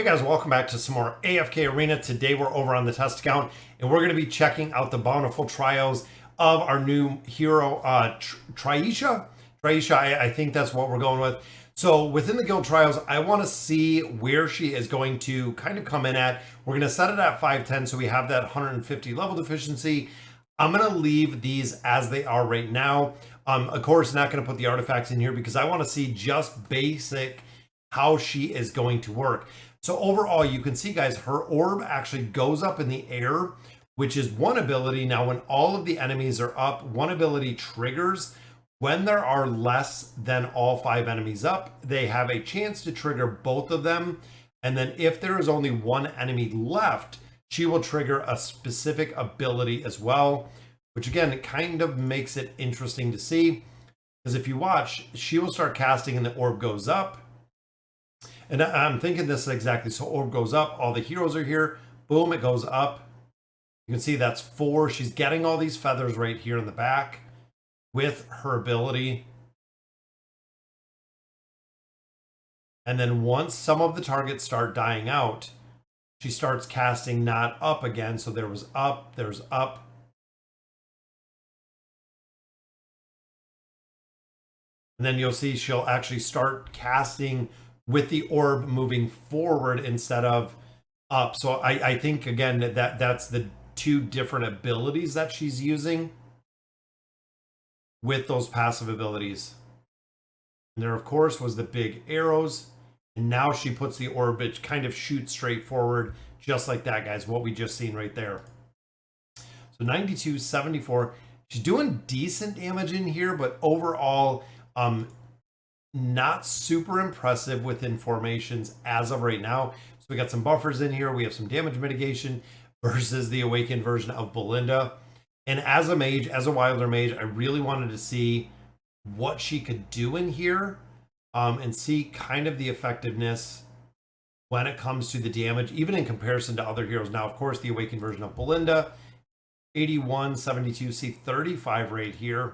guys, welcome back to some more AFK Arena. Today we're over on the test account and we're going to be checking out the bountiful trials of our new hero, Trishea. I think that's what we're going with. So within the guild trials, I want to see where she is going to kind of come in at. We're going to set it at 510 so we have that 150 level deficiency. I'm going to leave these as they are right now. Of course, not going to put the artifacts in here because I want to see just basic how she is going to work. So overall, you can see, guys, her orb actually goes up in the air, which is one ability. Now, when all of the enemies are up, one ability triggers. When there are less than all 5 enemies up, they have a chance to trigger both of them. And then if there is only one enemy left, she will trigger a specific ability as well, which again, it kind of makes it interesting to see. Because if you watch, she will start casting and the orb goes up. And I'm thinking this exactly. So orb goes up, all the heroes are here, boom, it goes up. You can see that's 4. She's getting all these feathers right here in the back with her ability. And then once some of the targets start dying out, she starts casting not up again. So there was up, there's up. And then you'll see she'll actually start casting with the orb moving forward instead of up. So I think, again, that's the 2 different abilities that she's using with those passive abilities. And there, of course, was the big arrows. And now she puts the orb, it kind of shoots straight forward, just like that, guys, what we just seen right there. So 92, 74. She's doing decent damage in here, but overall, not super impressive within formations as of right now. So we got some buffers in here. We have some damage mitigation versus the awakened version of Belinda. And as a mage, as a wilder mage, I really wanted to see what she could do in here and see kind of the effectiveness when it comes to the damage, even in comparison to other heroes. Now, of course, the awakened version of Belinda, 81, 72, see 35 right here.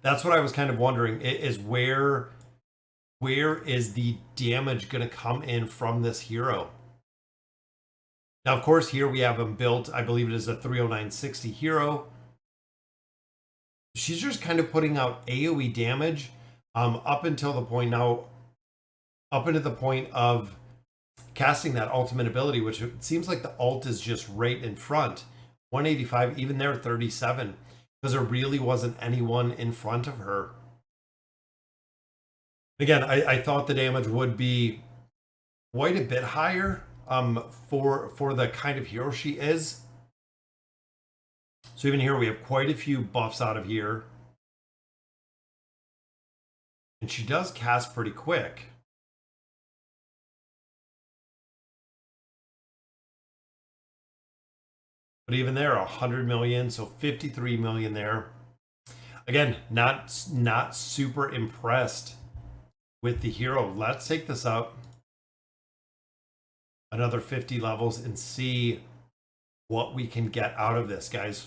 That's what I was kind of wondering, is where is the damage going to come in from this hero? Now, of course, here we have him built. I believe it is a 30960 hero. She's just kind of putting out AoE damage up until the point now, up into the point of casting that ultimate ability, which it seems like the ult is just right in front. 185, even there, 37. Because there really wasn't anyone in front of her. Again, I thought the damage would be quite a bit higher for the kind of hero she is. So even here, we have quite a few buffs out of here. And she does cast pretty quick. But even there, 100 million, so 53 million there. Again, not super impressed with the hero. Let's take this up another 50 levels and see what we can get out of this, guys.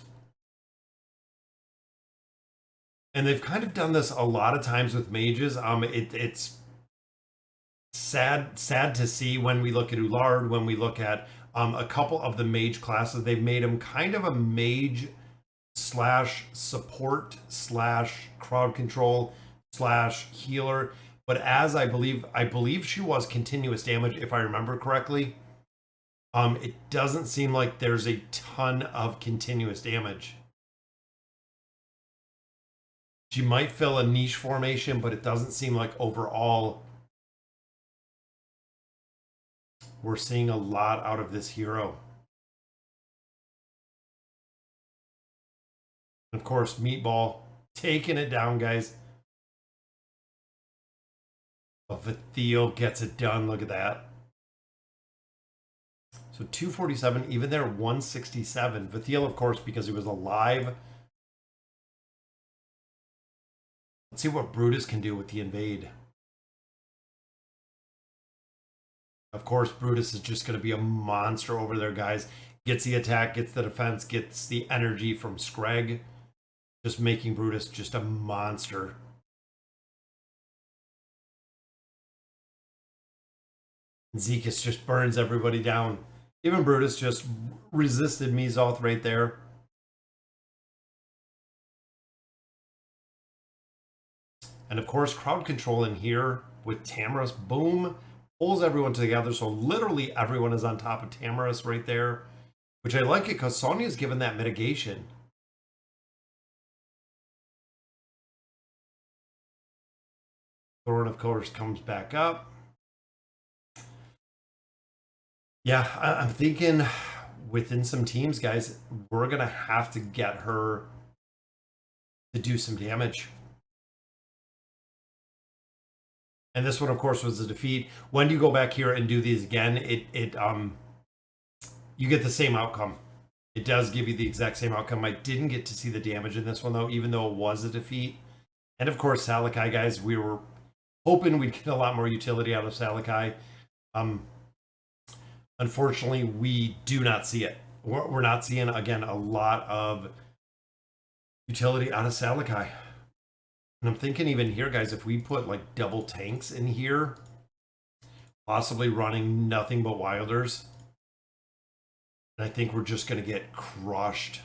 And they've kind of done this a lot of times with mages. It's sad to see when we look at Ullard, when we look at a couple of the mage classes. They've made him kind of a mage slash support slash crowd control slash healer. But as I believe she was continuous damage, if I remember correctly. It doesn't seem like there's a ton of continuous damage. She might fill a niche formation, but it doesn't seem like overall we're seeing a lot out of this hero. Of course, Meatball taking it down, guys. But Vathiel gets it done. Look at that. So 247, even there, 167. Vathiel, of course, because he was alive. Let's see what Brutus can do with the invade. Of course, Brutus is just going to be a monster over there, guys. Gets the attack, gets the defense, gets the energy from Scrag. Just making Brutus just a monster. Zekus just burns everybody down. Even Brutus just resisted Mizoth right there. And of course, crowd control in here with Tamaris, boom, pulls everyone together. So literally everyone is on top of Tamaris right there, which I like it because Sonya's given that mitigation. Thorn, of course, comes back up. Yeah, I'm thinking within some teams, guys, we're going to have to get her to do some damage. And this one, of course, was a defeat. When you go back here and do these again, you get the same outcome. It does give you the exact same outcome. I didn't get to see the damage in this one, though, even though it was a defeat. And of course, Salakai, guys, we were hoping we'd get a lot more utility out of Salakai. Unfortunately, we do not see it. We're not seeing, again, a lot of utility out of Salakai. And I'm thinking even here, guys, if we put like double tanks in here, possibly running nothing but Wilders, I think we're just going to get crushed.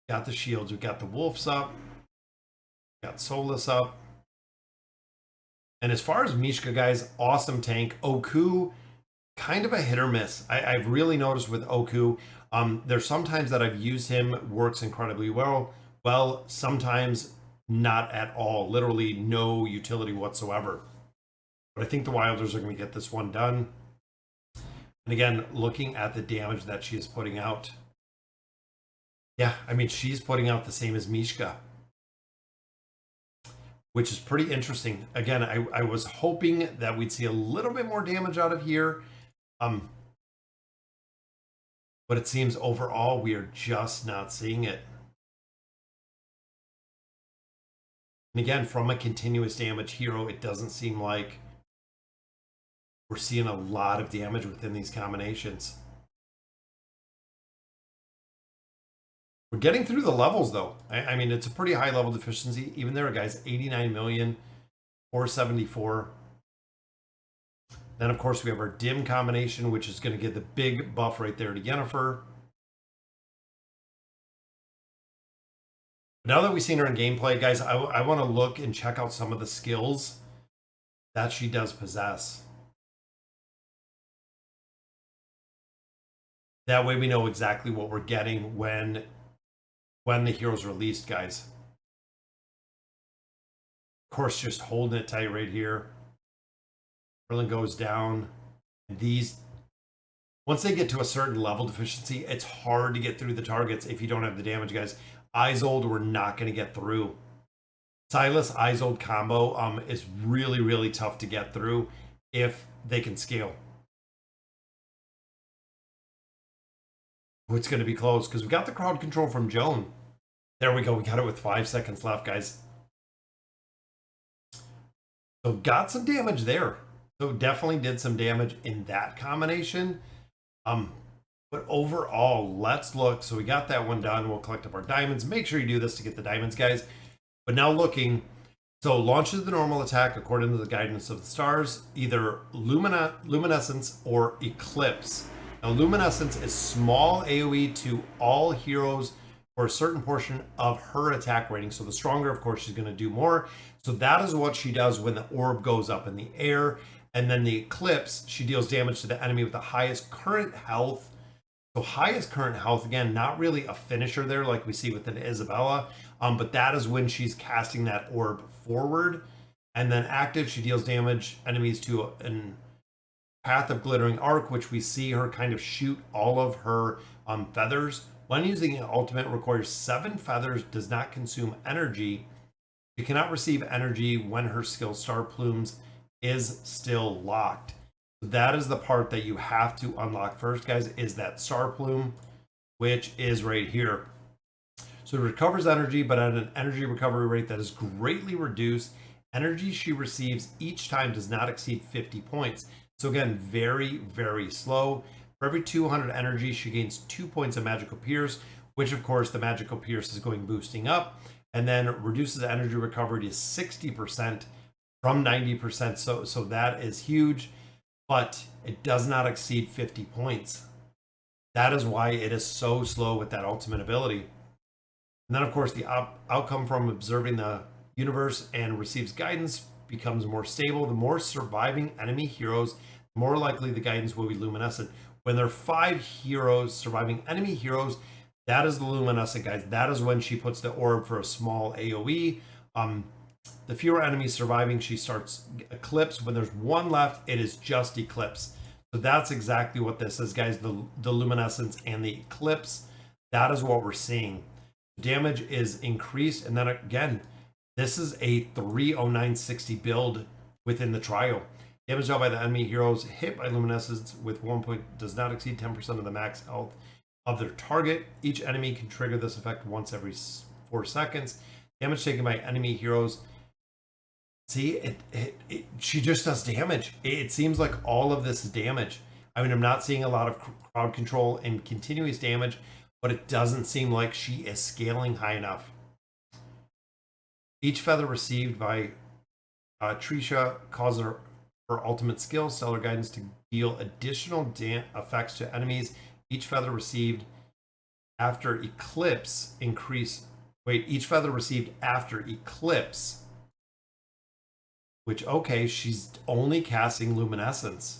Got the shields. We've got the Wolves up. Got Solus up. And as far as Mishka, guys, awesome tank. Oku, kind of a hit or miss. I've really noticed with Oku, there's sometimes that I've used him, works incredibly well. Well, sometimes not at all. Literally no utility whatsoever. But I think the Wilders are going to get this one done. And again, looking at the damage that she is putting out. Yeah, I mean, she's putting out the same as Mishka, which is pretty interesting. Again, I was hoping that we'd see a little bit more damage out of here. But it seems overall we are just not seeing it. And again, from a continuous damage hero, it doesn't seem like we're seeing a lot of damage within these combinations. We're getting through the levels, though. I mean, it's a pretty high level deficiency. Even there, guys, 89 million, 474. Then, of course, we have our dim combination, which is going to get the big buff right there to Yennefer. Now that we've seen her in gameplay, guys, I want to look and check out some of the skills that she does possess. That way we know exactly what we're getting when the hero's released, guys. Of course, just holding it tight right here. Merlin goes down. And these, once they get to a certain level deficiency, it's hard to get through the targets if you don't have the damage, guys. Isolde, we're not going to get through. Silas Isolde combo is really, really tough to get through if they can scale. It's going to be close because we got the crowd control from Joan. There we go. We got it with 5 seconds left, guys. So got some damage there. So definitely did some damage in that combination. But overall, let's look. So we got that one done. We'll collect up our diamonds. Make sure you do this to get the diamonds, guys. But now looking, so launches the normal attack according to the guidance of the stars, either Luminescence or Eclipse. Now, Luminescence is small AoE to all heroes for a certain portion of her attack rating. So the stronger, of course, she's going to do more. So that is what she does when the orb goes up in the air. And then the Eclipse, she deals damage to the enemy with the highest current health. So highest current health, again, not really a finisher there like we see with an Isabella, but that is when she's casting that orb forward. And then active, she deals damage enemies to a path of glittering arc, which we see her kind of shoot all of her feathers. When using an ultimate, requires 7 feathers, does not consume energy. She cannot receive energy when her skill Star Plumes is still locked. That is the part that you have to unlock first, guys, is that Star Plume, which is right here. So it recovers energy, but at an energy recovery rate that is greatly reduced. Energy she receives each time does not exceed 50 points. So again, very, very slow. For every 200 energy, she gains 2 points of Magical Pierce, which of course the Magical Pierce is going boosting up, and then reduces energy recovery to 60% from 90%. So that is huge, but it does not exceed 50 points. That is why it is so slow with that ultimate ability. And then, of course, the outcome from observing the universe and receives guidance becomes more stable. The more surviving enemy heroes, the more likely the guidance will be luminescent. When there are 5 heroes, surviving enemy heroes, that is the luminescent, guys. That is when she puts the orb for a small AoE. The fewer enemies surviving, she starts Eclipse. When there's 1 left, it is just Eclipse. So that's exactly what this is, guys. The luminescence and the Eclipse. That is what we're seeing. Damage is increased, and then again, this is a 30960 build within the trial. Damage dealt by the enemy heroes hit by luminescence with 1 point does not exceed 10% of the max health of their target. Each enemy can trigger this effect once every 4 seconds. Damage taken by enemy heroes. See, she just does damage. It seems like all of this is damage. I mean, I'm not seeing a lot of crowd control and continuous damage, but it doesn't seem like she is scaling high enough. Each feather received by Trishea causes her ultimate skill, Stellar Guidance, to deal additional effects to enemies. Each feather received after Eclipse each feather received after Eclipse, which, okay, she's only casting Luminescence.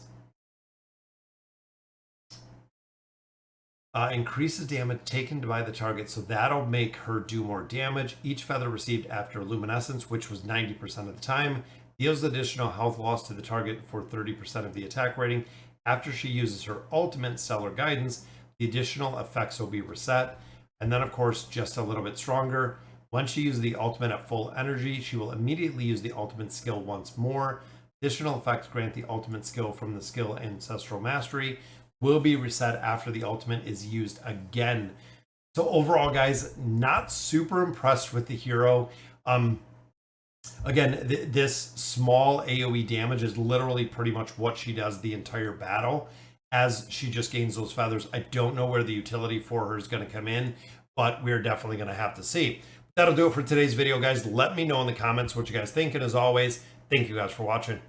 Increases damage taken by the target, so that'll make her do more damage. Each feather received after Luminescence, which was 90% of the time, deals additional health loss to the target for 30% of the attack rating. After she uses her ultimate Stellar Guidance, the additional effects will be reset. And then, of course, just a little bit stronger. Once she uses the ultimate at full energy, she will immediately use the ultimate skill once more. Additional effects grant the ultimate skill from the skill Ancestral Mastery will be reset after the ultimate is used again. So overall, guys, not super impressed with the hero. Again, this small AoE damage is literally pretty much what she does the entire battle as she just gains those feathers. I don't know where the utility for her is going to come in, but we're definitely going to have to see. That'll do it for today's video, guys. Let me know in the comments what you guys think, and as always, thank you guys for watching.